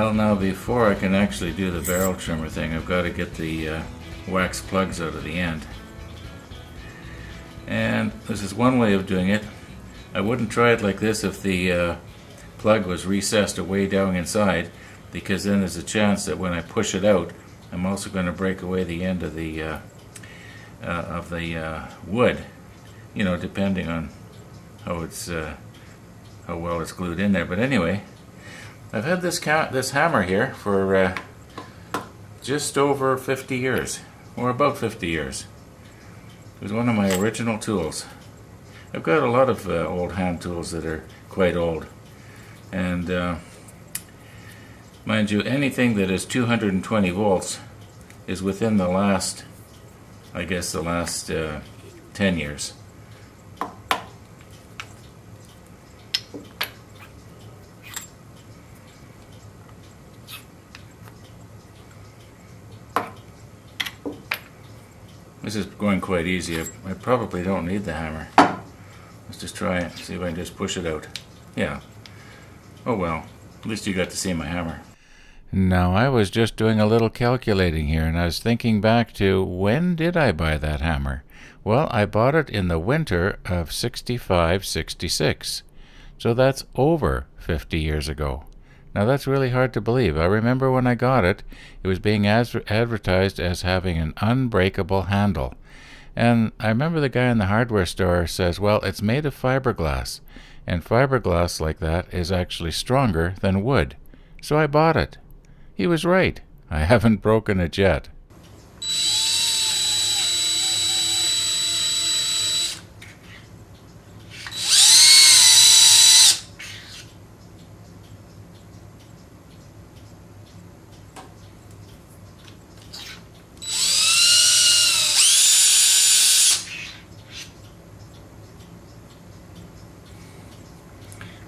Well, now before I can actually do the barrel trimmer thing, I've got to get the wax plugs out of the end. And this is one way of doing it. I wouldn't try it like this if the plug was recessed away down inside, because then there's a chance that when I push it out, I'm also going to break away the end of the wood, you know, depending on how well it's glued in there. But anyway, I've had this hammer here for just over 50 years, or about 50 years. It was one of my original tools. I've got a lot of old hand tools that are quite old, and mind you, anything that is 220 volts is within the last, I guess, the last 10 years. This is going quite easy. I probably don't need the hammer. Let's just try it, see if I can just push it out. Yeah. Oh well, at least you got to see my hammer. Now, I was just doing a little calculating here, and I was thinking back to, when did I buy that hammer? Well, I bought it in the winter of 65-66. So that's over 50 years ago. Now, that's really hard to believe. I remember when I got it, it was being advertised as having an unbreakable handle. And I remember the guy in the hardware store says, well, it's made of fiberglass, and fiberglass like that is actually stronger than wood. So I bought it. He was right. I haven't broken it yet.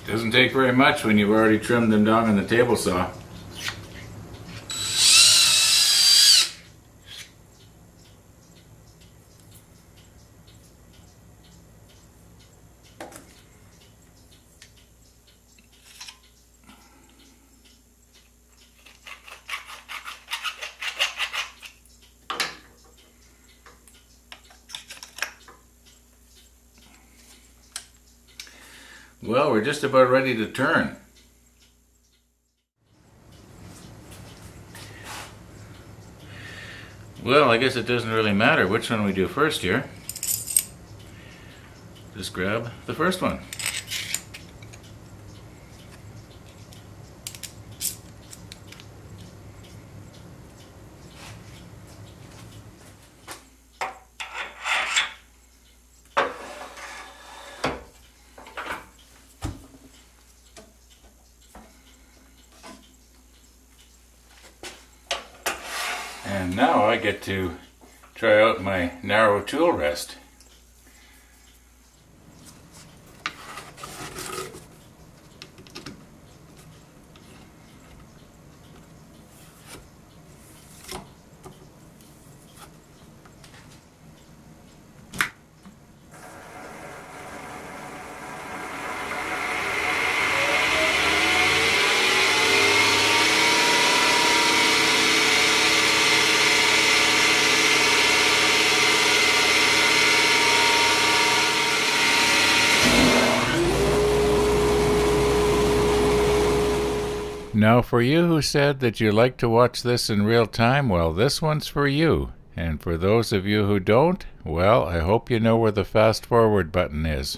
Doesn't take very much when you've already trimmed them down on the table saw. Well, we're just about ready to turn. Well, I guess it doesn't really matter which one we do first here. Just grab the first one. And now I get to try out my narrow tool rest. Now, for you who said that you like to watch this in real time, well, this one's for you. And for those of you who don't, well, I hope you know where the fast forward button is.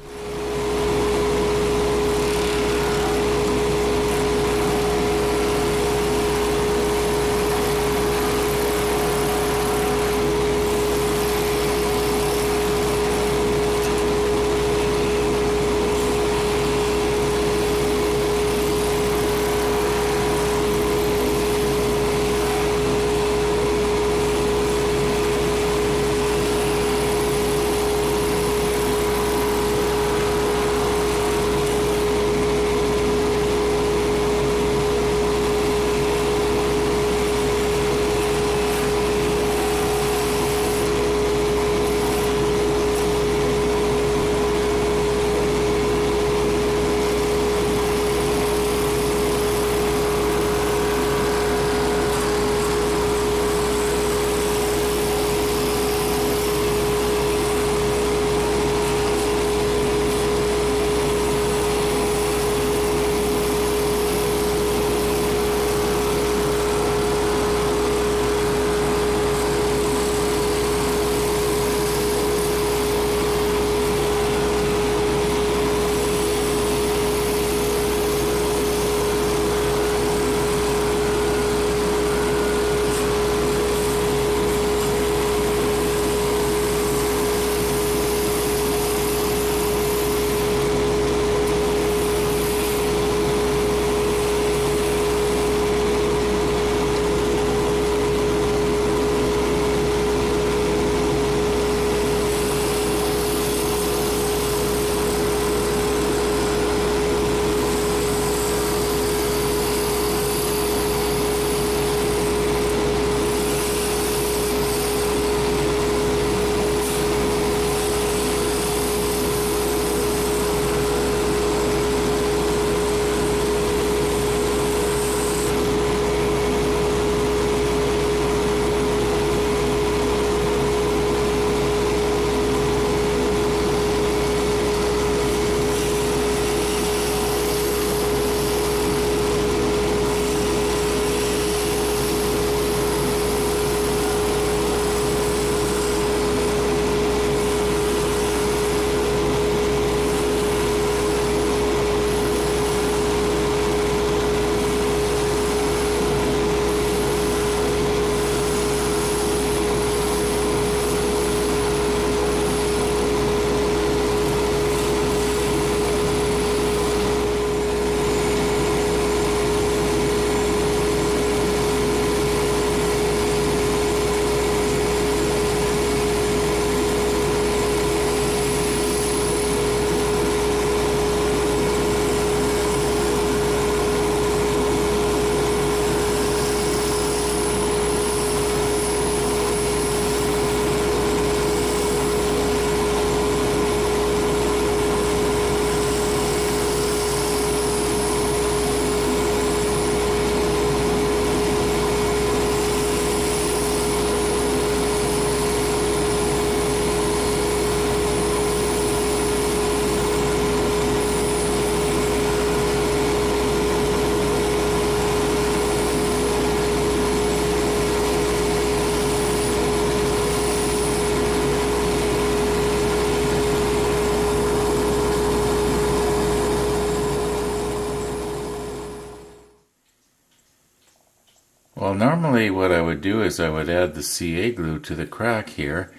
Well, normally what I would do is I would add the CA glue to the crack here,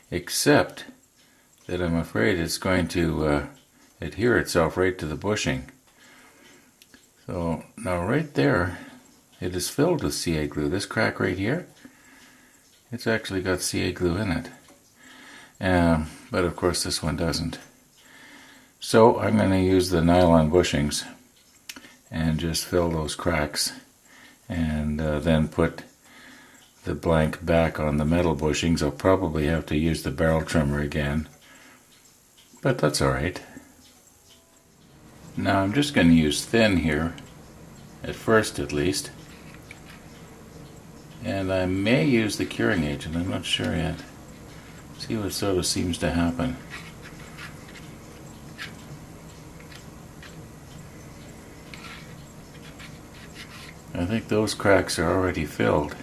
except that I'm afraid it's going to adhere itself right to the bushing. So now right there, it is filled with CA glue. This crack right here, it's actually got CA glue in it. But of course this one doesn't. So I'm going to use the nylon bushings and just fill those cracks, and then put the blank back on the metal bushings. I'll probably have to use the barrel trimmer again, but that's alright. Now I'm just going to use thin here, at first at least, and I may use the curing agent, I'm not sure yet. See what sort of seems to happen. I think those cracks are already filled.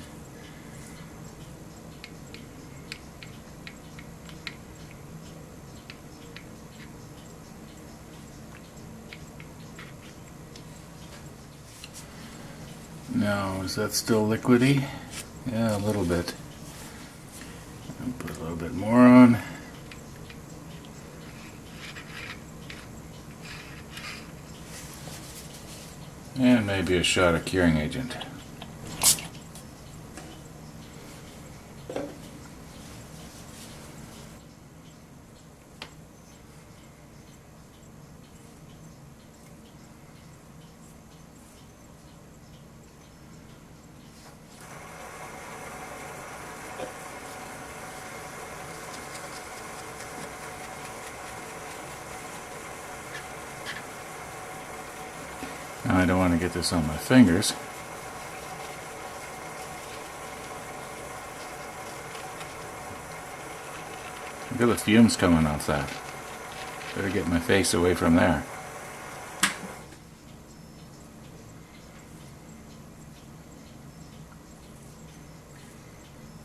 Now, is that still liquidy? Yeah, a little bit. I'll put a little bit more on. And maybe a shot of curing agent. Now I don't want to get this on my fingers. Look at the fumes coming off that. Better get my face away from there.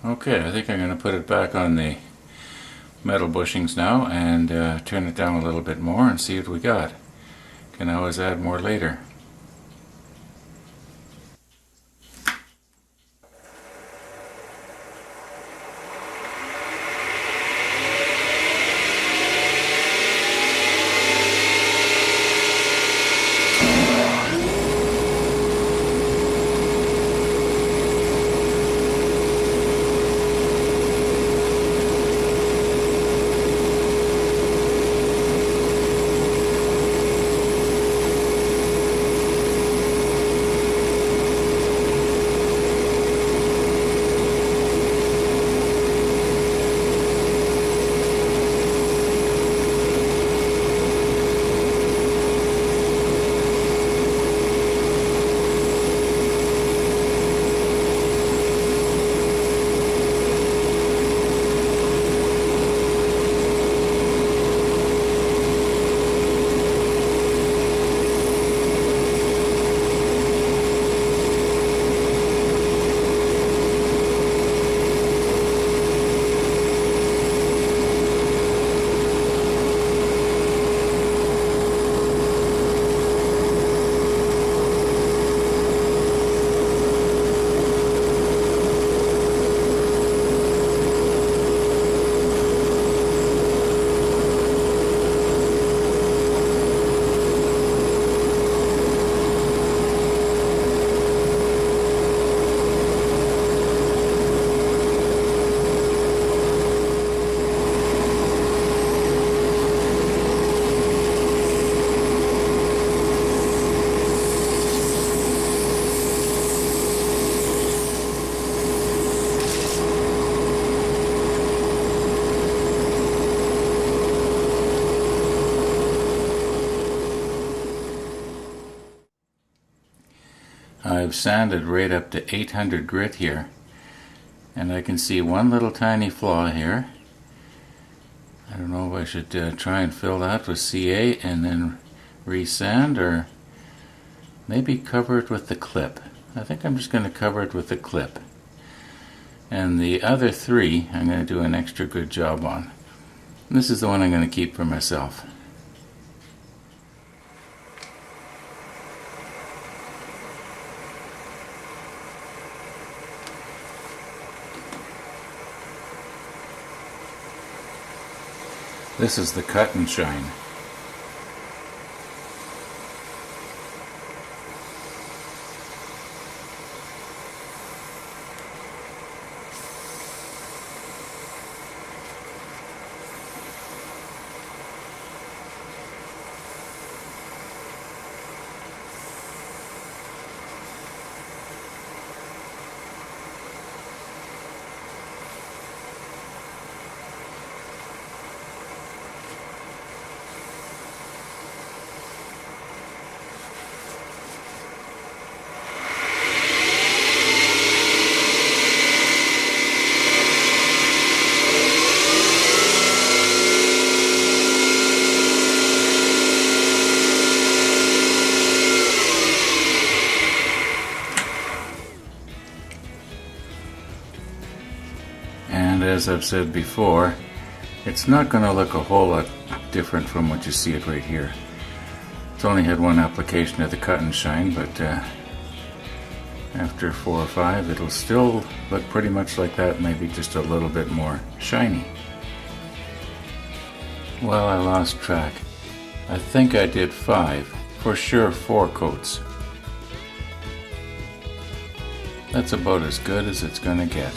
Okay, I think I'm going to put it back on the metal bushings now and turn it down a little bit more and see what we got. Can always add more later. I've sanded right up to 800 grit here, and I can see one little tiny flaw here. I don't know if I should try and fill that with CA and then resand, or maybe cover it with the clip. I think I'm just going to cover it with the clip. And the other three I'm going to do an extra good job on. And this is the one I'm going to keep for myself. This is the cut and shine. And as I've said before, it's not going to look a whole lot different from what you see it right here. It's only had one application of the cut and shine, but after 4 or 5 it'll still look pretty much like that, maybe just a little bit more shiny. Well, I lost track. I think I did 5, for sure 4 coats. That's about as good as it's going to get.